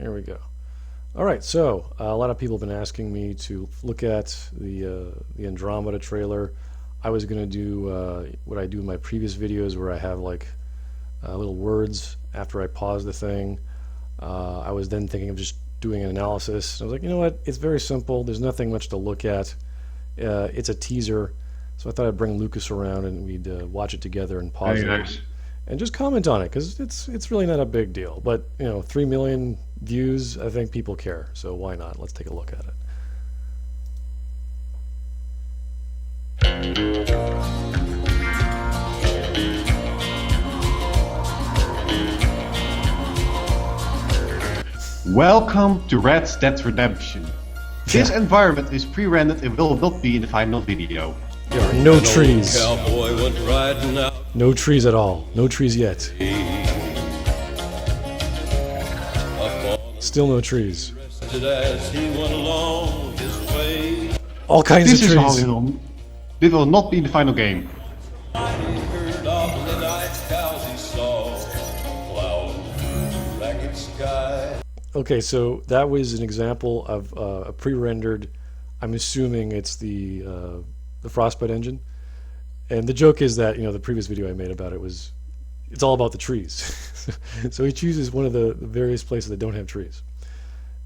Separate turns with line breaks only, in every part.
Here we go. All right, so a lot of people have been asking me to look at the Andromeda trailer. I was going to do what I do in my previous videos where I have like little words after I pause the thing. I was then thinking of just doing an analysis. I was like, you know what? It's very simple. There's nothing much to look at. It's a teaser, so I thought I'd bring Lucas around and we'd watch it together and pause
Very
it
nice.
and just comment on it because it's really not a big deal. But 3 million views, I think people care. So why not? Let's take a look at it.
Welcome to Red Dead Redemption. This environment is pre-rendered and will not be in the final video.
There are no trees.
Cowboy went riding out.
No trees at all. No trees yet. Still no trees.
As he went along his way,
All kinds
This
of
is how
trees.
this will not be in the final game.
he heard of the night cows he saw, plowing through the ragged sky.
Okay, so that was an example of a pre-rendered. I'm assuming it's the Frostbite engine, and the joke is that the previous video I made about it was it's all about the trees. So he chooses one of the various places that don't have trees,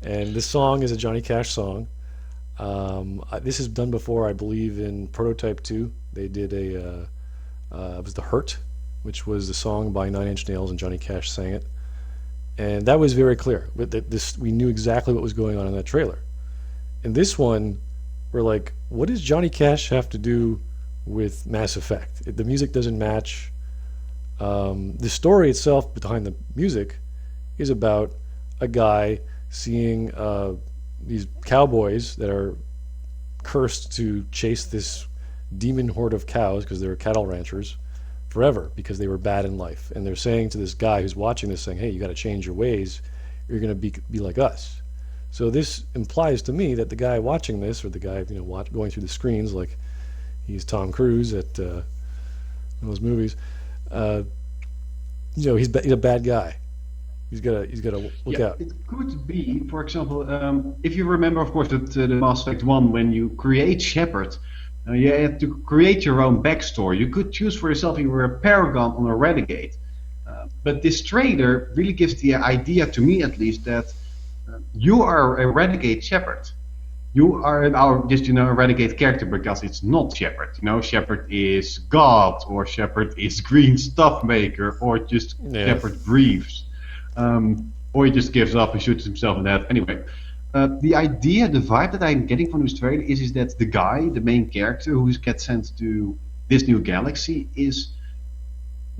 and this song is a Johnny Cash song. This is done before, I believe, in Prototype 2. They did it was The Hurt, which was the song by Nine Inch Nails, and Johnny Cash sang it. And that was very clear. We knew exactly what was going on in that trailer. In this one, we're like, what does Johnny Cash have to do with Mass Effect? The music doesn't match. The story itself behind the music is about a guy seeing these cowboys that are cursed to chase this demon horde of cows because they're cattle ranchers forever because they were bad in life, and they're saying to this guy who's watching this, saying, hey, you got to change your ways, you're going to be like us. So this implies to me that the guy watching this, or the guy going through the screens like he's Tom Cruise at one of those movies, he's a bad guy. He's got to look out.
It could be, for example, if you remember, of course, that the Mass Effect 1, when you create Shepard, you had to create your own backstory. You could choose for yourself if you were a Paragon or a Renegade. But this trailer really gives the idea, to me at least, that you are a Renegade Shepard. You are just a Renegade character because it's not Shepard. Shepard is God, or Shepard is Green Stuff Maker, or just Shepard grieves. Or he just gives up and shoots himself in the head. Anyway, the idea, the vibe that I'm getting from this trailer is that the guy, the main character who gets sent to this new galaxy, is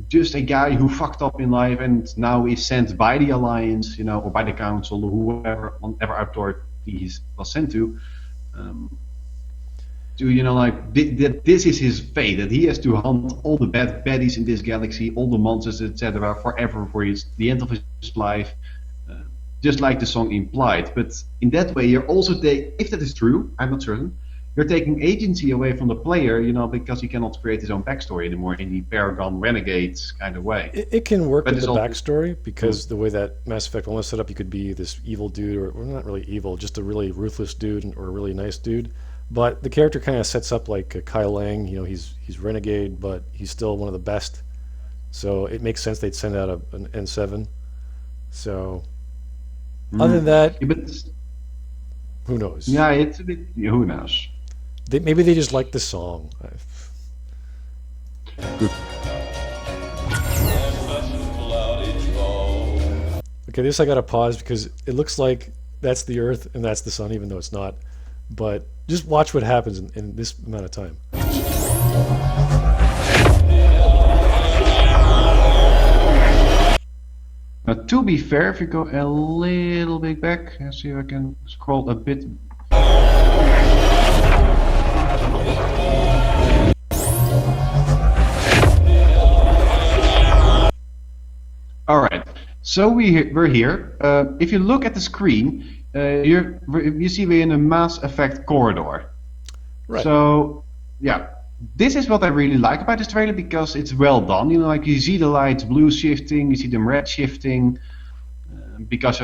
just a guy who fucked up in life and now is sent by the Alliance, or by the Council, or whatever authority he was sent to, that this is his fate, that he has to hunt all the bad baddies in this galaxy, all the monsters, etc., forever for the end of his life, just like the song implied. But in that way, you're also if that is true, I'm not certain, you're taking agency away from the player, because he cannot create his own backstory anymore in the Paragon Renegades kind of way.
It can work with the backstory because the way that Mass Effect 1 was set up, you could be this evil dude, or not really evil, just a really ruthless dude or a really nice dude. But the character kind of sets up like Kai Lang. He's renegade, but he's still one of the best. So it makes sense they'd send out an N7. So other than that, who knows?
Yeah, it's a bit. Who knows?
Maybe they just like the song.
Good.
Okay, this I gotta pause because it looks like that's the Earth and that's the Sun, even though it's not. But just watch what happens in this amount of time.
To be fair, if you go a little bit back, let's see if I can scroll a bit. Alright, so we're here. If you look at the screen, you see we're in a Mass Effect corridor.
Right.
So, yeah, this is what I really like about this trailer because it's well done. You see the lights blue shifting, you see them red shifting. because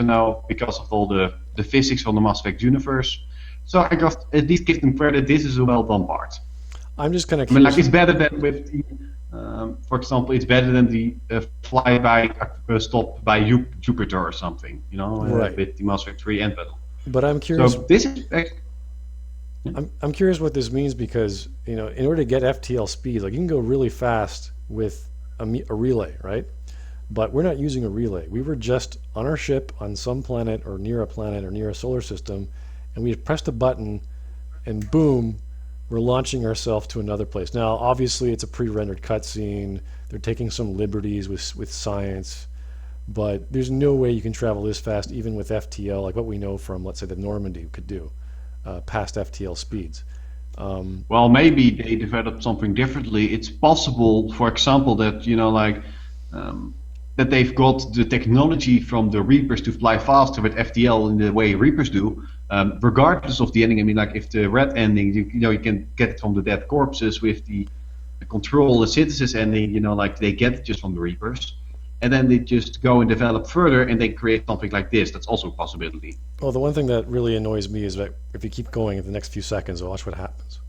because of all the physics on the Mass Effect universe. So I got at least give them credit. This is a well done part.
I'm just kind of
I mean, like
curious.
it's better than with, for example, it's better than the flyby stop by Jupiter or something.
Right.
With the Mass Effect 3 end battle.
But I'm
So
curious.
this is
I'm curious what this means because in order to get FTL speeds, like you can go really fast with a relay, right? But we're not using a relay. We were just on our ship on some planet or near a solar system, and we had pressed a button, and boom, we're launching ourselves to another place. Now, obviously, it's a pre-rendered cutscene. They're taking some liberties with science, but there's no way you can travel this fast, even with FTL, like what we know from, let's say, the Normandy could do, past FTL speeds.
well, maybe they developed something differently. It's possible, for example, that that they've got the technology from the Reapers to fly faster with FTL in the way Reapers do, regardless of the ending. I mean, like if the red ending, you can get it from the dead corpses. With the control the citizens ending, like they get it just from the Reapers, and then they just go and develop further, and they create something like this. That's also a possibility.
Well, the one thing that really annoys me is that if you keep going in the next few seconds, watch what happens.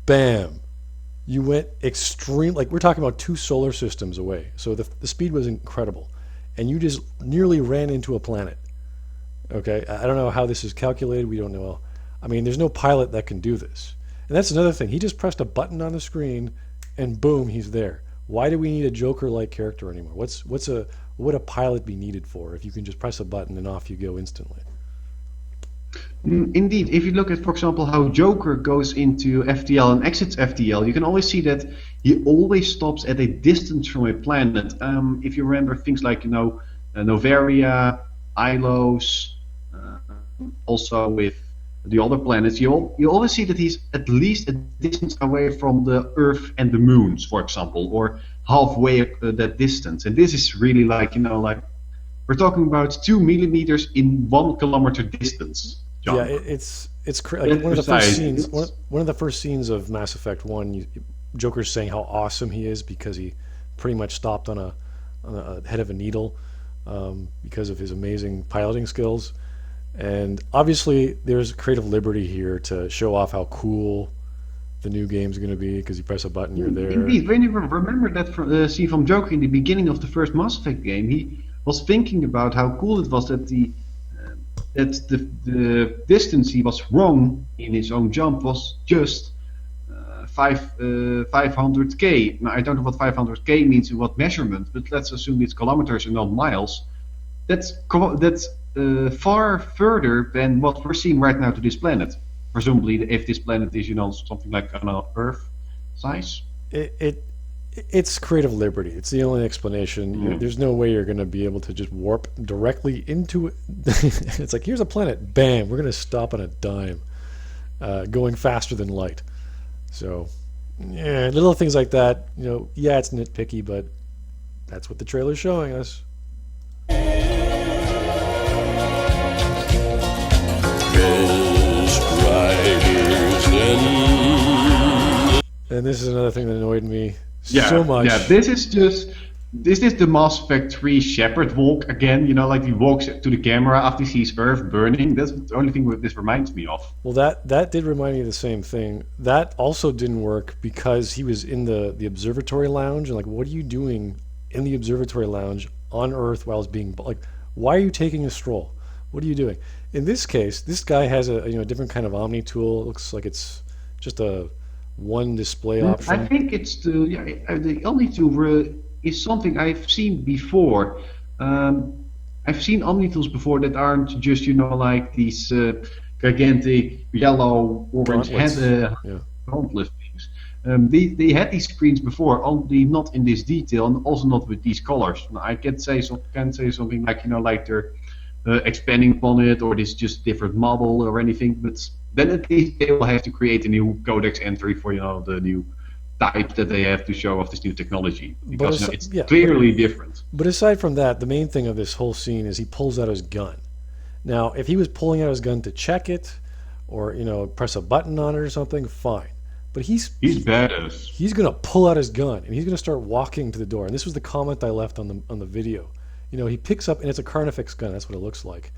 Bam! You went extreme, like we're talking about 2 solar systems away. So the speed was incredible. And you just nearly ran into a planet. Okay? I don't know how this is calculated. We don't know. I mean, there's no pilot that can do this. And that's another thing. He just pressed a button on the screen and boom, he's there. Why do we need a Joker-like character anymore? What would a pilot be needed for if you can just press a button and off you go instantly?
Indeed, if you look at, for example, how Joker goes into FTL and exits FTL, you can always see that he always stops at a distance from a planet. If you remember things like, Novaria, Ilos, also with the other planets, you always see that he's at least a distance away from the Earth and the moons, for example, or halfway that distance. And this is really like, like we're talking about 2 millimeters in 1 kilometer distance. John.
Yeah, it's like one of the first scenes. One of the first scenes of Mass Effect 1, Joker's saying how awesome he is because he pretty much stopped on a head of a needle because of his amazing piloting skills. And obviously, there's creative liberty here to show off how cool the new game's going to be because you press a button, you're there.
Indeed, when you remember that scene from Joker in the beginning of the first Mass Effect game, he was thinking about how cool it was that the distance he was wrong in his own jump was just 500k. Now I don't know what 500k means in what measurement, but let's assume it's kilometers and not miles. That's far further than what we're seeing right now to this planet. Presumably, if this planet is something like an Earth size.
It's creative liberty. It's the only explanation. There's no way you're going to be able to just warp directly into it. It's like, here's a planet. Bam, we're going to stop on a dime, going faster than light. So, yeah, little things like that. Yeah, it's nitpicky, but that's what the trailer's showing us. And this is another thing that annoyed me so much.
Yeah, this is the Mass Effect 3 Shepard walk again. Like he walks to the camera after he sees Earth burning. That's the only thing this reminds me of.
Well, that did remind me of the same thing. That also didn't work because he was in the observatory lounge. And like, what are you doing in the observatory lounge on Earth while it's being like? Why are you taking a stroll? What are you doing? In this case, this guy has a different kind of Omni tool. It looks like it's just a one display option.
I think it's the Omni tool is something I've seen before. I've seen Omni tools before that aren't just like these gigantic yellow orange gauntlet things. They had these screens before, only not in this detail and also not with these colors. Now, I can say something like like they're expanding upon it, or this just different model or anything. But then at least they will have to create a new codex entry for the new type that they have to show off this new technology, because it's clearly different.
But aside from that, the main thing of this whole scene is he pulls out his gun. Now, if he was pulling out his gun to check it, or press a button on it or something, fine. But he's
He's badass.
he's gonna pull out his gun and he's gonna start walking to the door. And this was the comment I left on the video. He picks up and it's a Carnifex gun. That's what it looks like.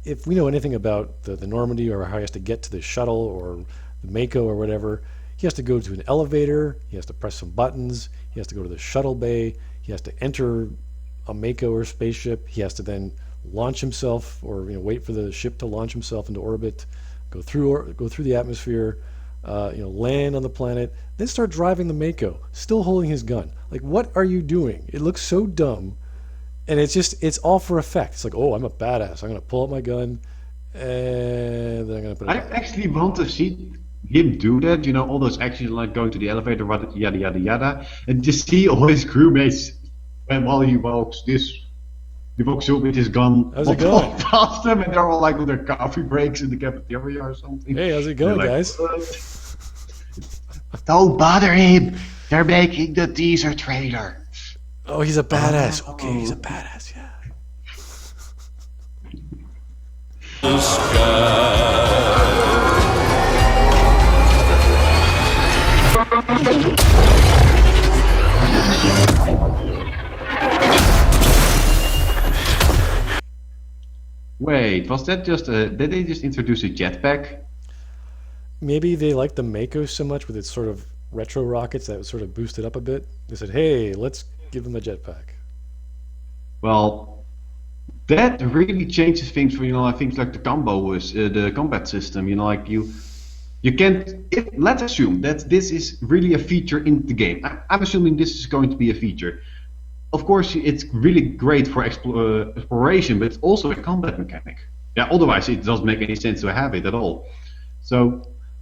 If we know anything about the Normandy or how he has to get to the shuttle or the Mako or whatever, he has to go to an elevator. He has to press some buttons. He has to go to the shuttle bay. He has to enter a Mako or spaceship. He has to then launch himself, or wait for the ship to launch himself into orbit, go through the atmosphere, land on the planet, then start driving the Mako, still holding his gun. Like, what are you doing? It looks so dumb, and it's all for effect. It's like, oh, I'm a badass. I'm gonna pull out my gun, and then I'm gonna put it
I
back.
actually want to see him do that. All those actions like going to the elevator, yada yada yada, and just see all his crewmates while he walks up with his gun.
How's it going?
Past them, and they're all like on their coffee breaks in the cafeteria or something.
Hey, how's it going,
They're like,
guys?
Don't bother him. They're making the teaser trailer.
Oh, he's a badass. Okay, he's a badass. Yeah.
The sky.
Wait, was that just did they just introduce a jetpack?
Maybe they like the Mako so much with its sort of retro rockets that sort of boosted up a bit. They said, "Hey, let's give them a jetpack."
Well, that really changes things for things like the the combat system. Like you can't. Let's assume that this is really a feature in the game. I'm assuming this is going to be a feature. Of course, it's really great for exploration, but it's also a combat mechanic. Yeah, otherwise it doesn't make any sense to have it at all. So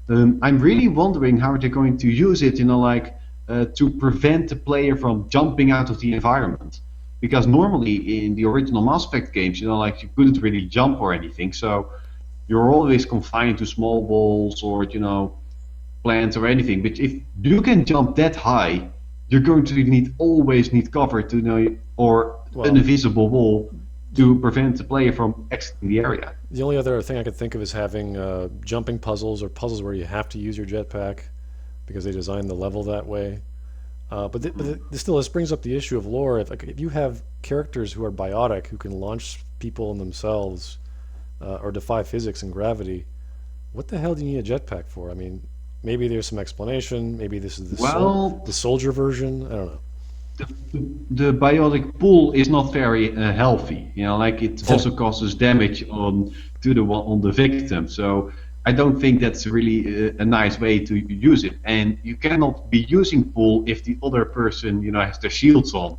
I'm really wondering how they're going to use it, to prevent the player from jumping out of the environment. Because normally in the original Mass Effect games, you couldn't really jump or anything, so you're always confined to small walls or plants or anything. But if you can jump that high, you're going to always need cover or
Well,
an invisible wall to prevent the player from exiting the area.
the only other thing I could think of is having jumping puzzles or puzzles where you have to use your jetpack because they designed the level that way. Still, this brings up the issue of lore. If you have characters who are biotic, who can launch people in themselves or defy physics and gravity, what the hell do you need a jetpack for? I mean, maybe there's some explanation. Maybe this is the soldier version. I don't know.
The biotic pool is not very healthy. It also causes damage on the victim. So I don't think that's really a nice way to use it. And you cannot be using pool if the other person has their shields on,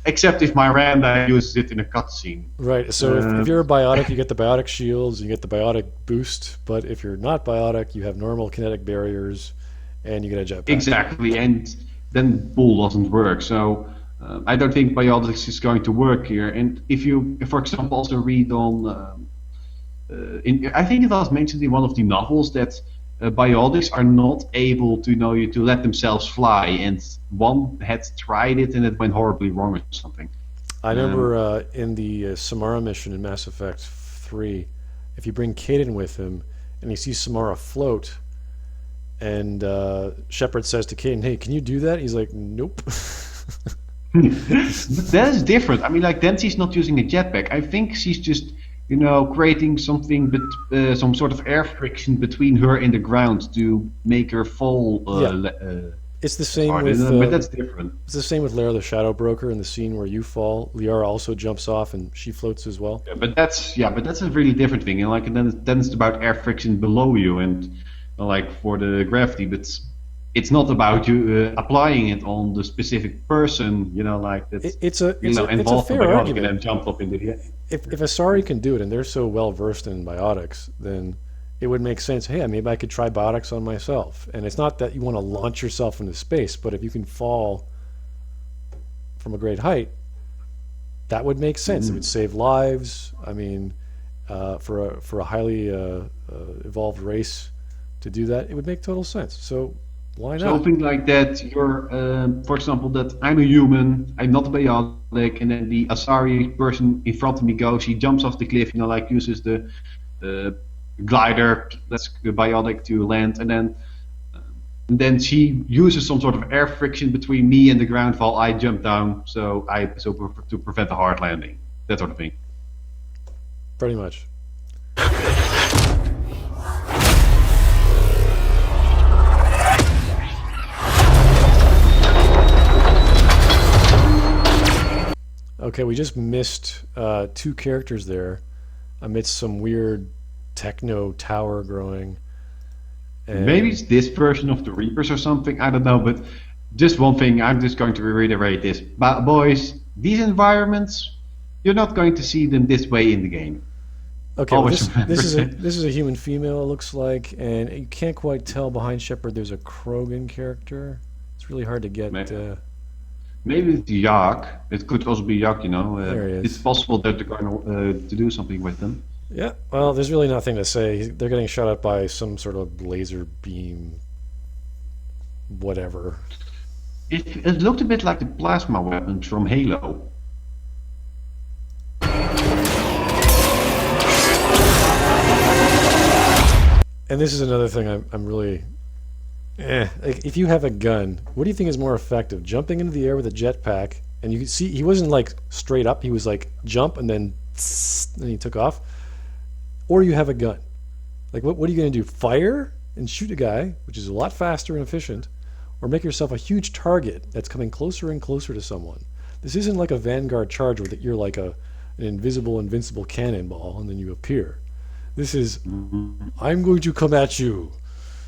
except if Miranda uses it in a cutscene.
Right. So if you're a biotic, you get the biotic shields, you get the biotic boost. But if you're not biotic, you have normal kinetic barriers, and you get a jetpack.
Exactly, and then pool doesn't work. So I don't think biotics is going to work here. And if you, for example, also read on, I think it was mentioned in one of the novels that biotics are not able to let themselves fly, and one had tried it and it went horribly wrong or something.
I remember in the Samara mission in Mass Effect 3, if you bring Kaden with him and he sees Samara float, and Shepard says to Kaden, "Hey, can you do that?" He's like, "Nope."
But that is different. I mean, then she's not using a jetpack. I think she's just creating something, some sort of air friction between her and the ground to make her fall.
It's the same
harder,
with.
but that's different.
It's the same with Lara the Shadow Broker in the scene where you fall. Liara also jumps off and she floats as well.
Yeah, but that's a really different thing. And then it's about air friction below you and for the gravity, but it's not about you applying it on the specific person. That's
It's a
involved in
fair
biotic
argument.
and then jump up into the air.
If Asari can do it and they're so well versed in biotics, then it would make sense. Hey, maybe I could try biotics on myself. And it's not that you want to launch yourself into space, but if you can fall from a great height, that would make sense. It would save lives. I mean, for a highly evolved race to do that, it would make total sense. So why not?
Something like that. You're, for example, that I'm a human, I'm not a biotic, and then the Asari person in front of me goes, he jumps off the cliff, uses the glider, that's biotic to land, and then And then she uses some sort of air friction between me and the ground while I jump down, to prevent a hard landing, that sort of thing.
Pretty much. Okay, we just missed two characters there amidst some weird techno tower growing. And
Maybe it's this version of the Reapers or something, I don't know, but just one thing, I'm just going to reiterate this. Boys, these environments, you're not going to see them this way in the game.
okay, well,
Always remember
this
that.
is a human female, it looks like, and you can't quite tell behind Shepard. There's a Krogan character. It's really hard to get.
Maybe it's Yak. It could also be Yak,
There he is.
It's possible that they're going to do something with them.
Yeah, well, there's really nothing to say. They're getting shot at by some sort of laser beam, whatever.
It looked a bit like the plasma weapons from Halo.
And this is another thing I'm really. Like, if you have a gun, what do you think is more effective? Jumping into the air with a jetpack, and you can see he wasn't like straight up, he was like jump and then he took off. Or you have a gun. Like, what are you going to do? Fire and shoot a guy, which is a lot faster and efficient, or make yourself a huge target that's coming closer and closer to someone. This isn't like a Vanguard charge where you're like an invisible, invincible cannonball and then you appear. This is, I'm going to come at you.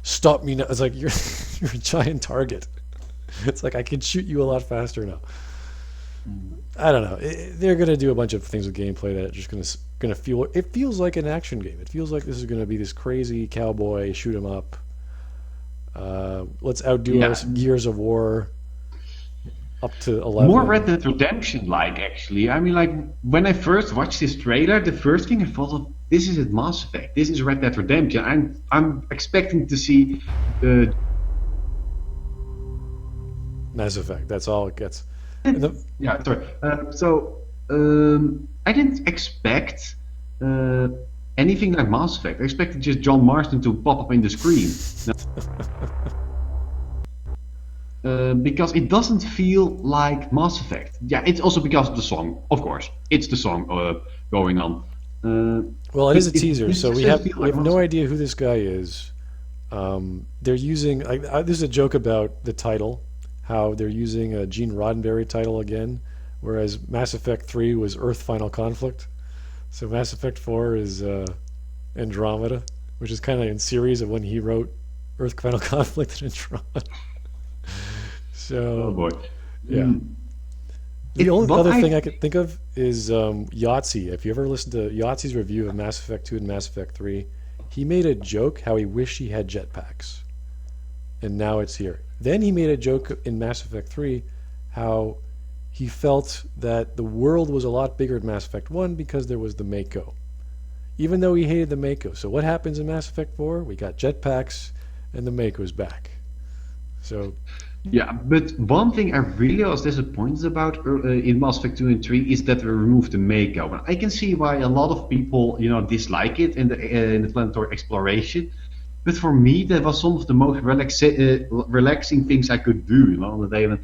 Stop me now. It's like you're a giant target. It's like I can shoot you a lot faster now. I don't know. They're gonna do a bunch of things with gameplay that are just gonna feel. It feels like an action game. It feels like this is gonna be this crazy cowboy shoot 'em up. Let's outdo us. Gears of War. Up to 11.
More Red Dead Redemption like, actually. I mean, like, when I first watched this trailer, the first thing I thought of, this is Mass Effect. This is Red Dead Redemption. I'm expecting to see
Mass Effect. That's all it gets.
yeah, sorry. I didn't expect anything like Mass Effect. I expected just John Marston to pop up in the screen. Because it doesn't feel like Mass Effect. Yeah, it's also because of the song, of course. It's the song going on.
Well, it is a teaser,
it
so
just
we
doesn't
have
feel like Mass
no
Effect.
idea who this guy is. They're using. This is a joke about the title, how they're using a Gene Roddenberry title again, whereas Mass Effect 3 was Earth Final Conflict. So Mass Effect 4 is Andromeda, which is kind of in series of when he wrote Earth Final Conflict and Andromeda. So,
Oh boy.
yeah. The only
What
other thing I could think of is Yahtzee. If you ever listened to Yahtzee's review of Mass Effect 2 and Mass Effect 3, he made a joke how he wished he had jetpacks. And now it's here. Then he made a joke in Mass Effect 3 how he felt that the world was a lot bigger in Mass Effect 1 because there was the Mako. Even though he hated the Mako. So what happens in Mass Effect 4? We got jetpacks and the Mako's back. So
Yeah, but one thing I really was disappointed about in Mass Effect 2 and 3 is that they removed the Mako. And I can see why a lot of people, dislike it in the planetary exploration. But for me, that was some of the most relaxing things I could do, on the day. And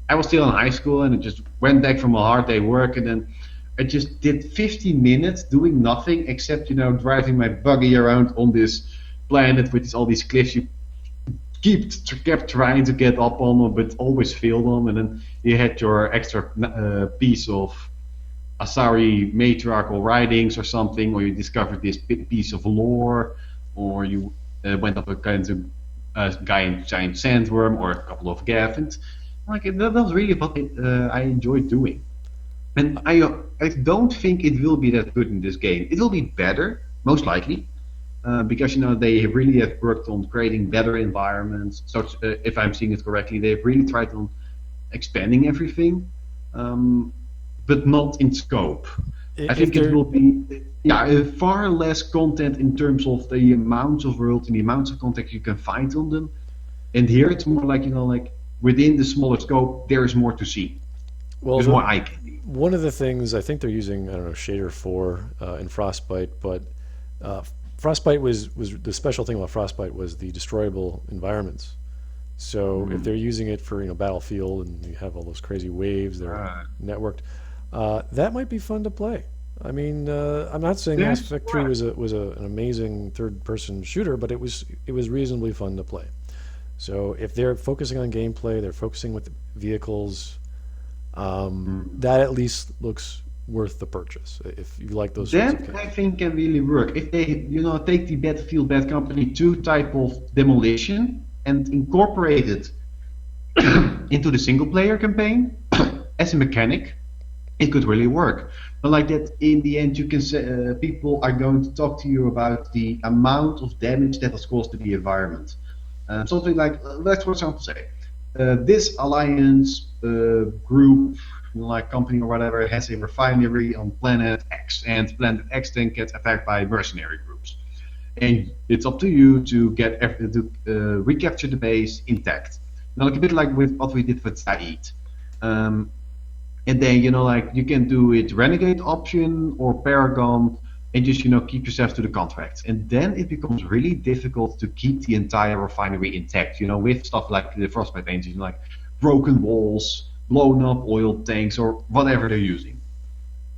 I was still in high school, and I just went back from a hard day work, and then I just did 15 minutes doing nothing except, driving my buggy around on this planet with all these cliffs you kept trying to get up on them, but always failed on. And then you had your extra piece of Asari matriarchal writings or something, or you discovered this piece of lore, or you went up against a giant sandworm or a couple of Gavins. Like, that was really what I enjoyed doing. And I don't think it will be that good in this game. It will be better, most likely. Because they really have worked on creating better environments. So if I'm seeing it correctly, they've really tried on expanding everything, but not in scope. I think it will be far less content in terms of the amounts of world and the amounts of content you can find on them. And here it's more like like within the smaller scope, there is more to see.
well,
There's more eye candy.
one of the things I think they're using, I don't know, Shader 4 in Frostbite, but Frostbite was the special thing about Frostbite was the destroyable environments. So if they're using it for Battlefield and you have all those crazy waves that are networked, that might be fun to play. I mean, I'm not saying Mass
That's
Effect 3
right.
was an amazing third-person shooter, but it was reasonably fun to play. So if they're focusing on gameplay, they're focusing with vehicles, that at least looks worth the purchase if you like those sorts of
That I
games.
think can really work if they, take the Battlefield Bad Company 2 type of demolition and incorporate it into the single player campaign as a mechanic. It could really work. But like that, in the end, you can say people are going to talk to you about the amount of damage that has caused to the environment. Something like, let's for example say, this alliance group, like company or whatever, has a refinery on planet X, and planet X then gets attacked by mercenary groups. And it's up to you to recapture the base intact. Now, like a bit like with what we did with Said. Um, and then, like you can do it Renegade option or Paragon and just, keep yourself to the contract. And then it becomes really difficult to keep the entire refinery intact, with stuff like the Frostbite engine, like broken walls, blown up oil tanks, or whatever they're using.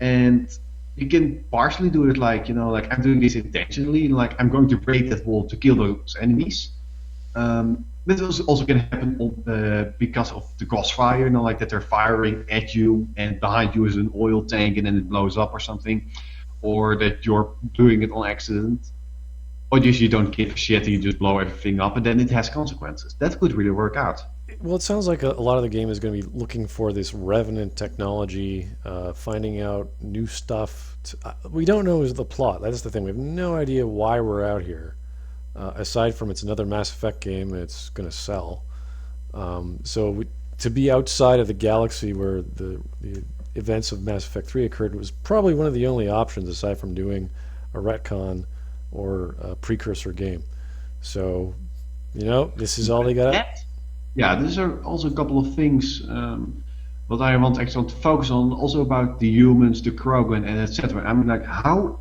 And you can partially do it like I'm doing this intentionally, like I'm going to break that wall to kill those enemies. This is also going to happen because of the crossfire, like that they're firing at you and behind you is an oil tank and then it blows up or something, or that you're doing it on accident, or just you don't give a shit and you just blow everything up and then it has consequences. That could really work out.
Well, it sounds like a lot of the game is going to be looking for this revenant technology, finding out new stuff. We don't know is the plot. That's the thing. We have no idea why we're out here, aside from it's another Mass Effect game and it's going to sell. To be outside of the galaxy where the events of Mass Effect 3 occurred was probably one of the only options aside from doing a retcon or a precursor game. So, this is all they got.
Yeah, these are also a couple of things what I want actually to focus on, also about the humans, the Krogan, and etc. I mean, like, how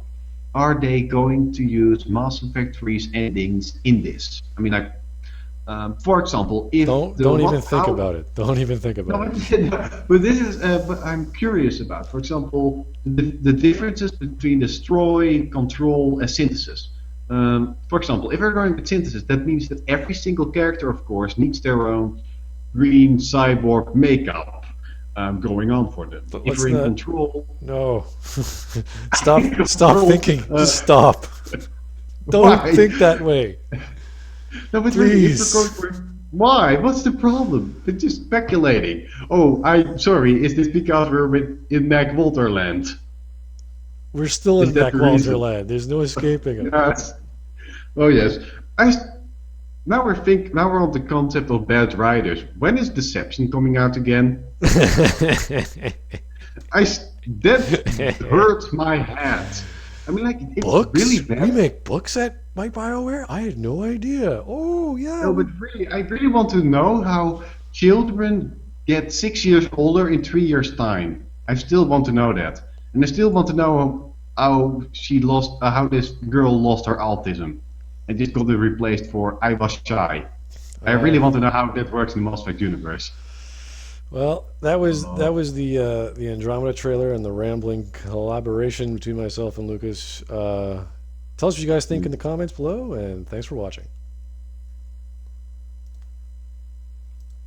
are they going to use Mass Effect 3's endings in this? I mean, like, for example, if
Don't even think about it. Don't even think
no,
about it.
but this is what I'm curious about. For example, the differences between destroy, control, and synthesis. For example, if we're going with synthesis, that means that every single character, of course, needs their own green cyborg makeup going on for them.
But
If
what's
we're in
that?
control,
No. Stop thinking. Just stop. Don't
Why?
think that way.
no, but really, if
Please.
we're going for why? What's the problem? It's just speculating. Oh, I'm sorry. Is this because we're in MacWalterland?
We're still
Is
in
that the reason?
MacWalterland. There's no escaping it.
Yes. Oh yes. I s- now we're on the concept of bad writers. When is Deception coming out again? That hurts my head. I mean, like it's
Books?
really
We
bad.
make books by Bioware? I had no idea. Oh, yeah.
No, but really, I really want to know how children get 6 years older in 3 years' time. I still want to know that, and I still want to know how this girl lost her autism, and just got it replaced for I was shy. I really want to know how that works in the Mass Effect universe.
Well, that was the Andromeda trailer and the rambling collaboration between myself and Lucas. Tell us what you guys think in the comments below, and thanks for watching.